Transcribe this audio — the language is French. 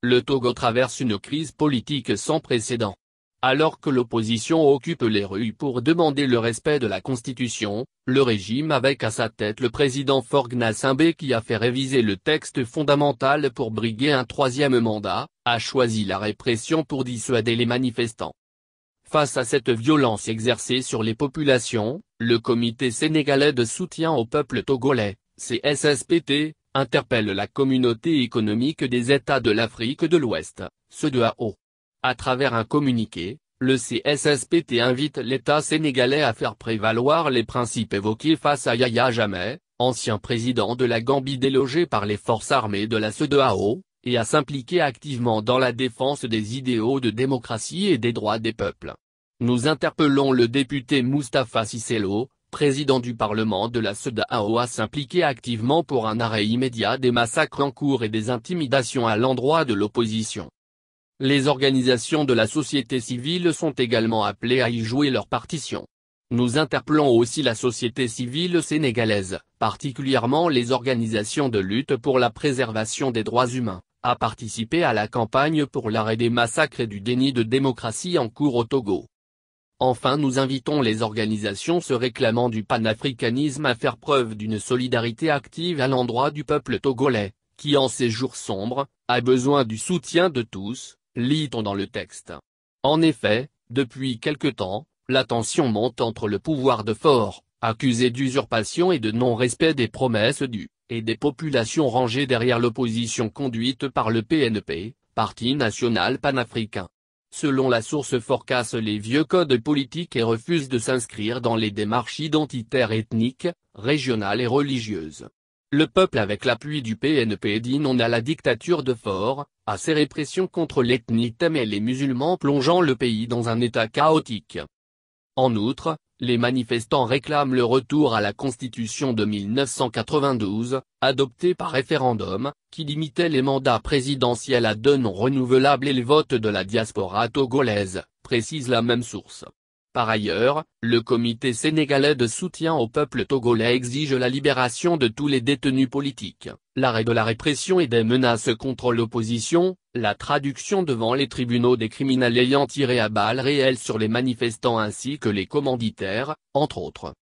le Togo traverse une crise politique sans précédent. Alors que l'opposition occupe les rues pour demander le respect de la Constitution, le régime avec à sa tête le président Faure Gnassingbé qui a fait réviser le texte fondamental pour briguer un troisième mandat, a choisi la répression pour dissuader les manifestants. Face à cette violence exercée sur les populations, le Comité sénégalais de soutien au peuple togolais, CSSPT, interpelle la communauté économique des États de l'Afrique de l'Ouest, CEDEAO. À travers un communiqué, le CSSPT invite l'État sénégalais à faire prévaloir les principes évoqués face à Yahya Jammeh, ancien président de la Gambie délogé par les forces armées de la CEDEAO, et à s'impliquer activement dans la défense des idéaux de démocratie et des droits des peuples. Nous interpellons le député Moustapha Cissé Lo, président du Parlement de la CEDEAO, à s'impliquer activement pour un arrêt immédiat des massacres en cours et des intimidations à l'endroit de l'opposition. Les organisations de la société civile sont également appelées à y jouer leur partition. Nous interpellons aussi la société civile sénégalaise, particulièrement les organisations de lutte pour la préservation des droits humains, à participer à la campagne pour l'arrêt des massacres et du déni de démocratie en cours au Togo. Enfin, nous invitons les organisations se réclamant du panafricanisme à faire preuve d'une solidarité active à l'endroit du peuple togolais, qui en ces jours sombres, a besoin du soutien de tous, lit-on dans le texte. En effet, depuis quelque temps, la tension monte entre le pouvoir de Faure, accusé d'usurpation et de non-respect des promesses et des populations rangées derrière l'opposition conduite par le PNP, Parti national panafricain. Selon la source, Faure casse les vieux codes politiques et refuse de s'inscrire dans les démarches identitaires ethniques, régionales et religieuses. Le peuple avec l'appui du PNP dit non à la dictature de Faure, à ses répressions contre l'ethnie Tem et les musulmans plongeant le pays dans un état chaotique. En outre, les manifestants réclament le retour à la Constitution de 1992, adoptée par référendum, qui limitait les mandats présidentiels à 2 non renouvelables et le vote de la diaspora togolaise, précise la même source. Par ailleurs, le Comité sénégalais de soutien au peuple togolais exige la libération de tous les détenus politiques, l'arrêt de la répression et des menaces contre l'opposition, la traduction devant les tribunaux des criminels ayant tiré à balles réelles sur les manifestants ainsi que les commanditaires, entre autres.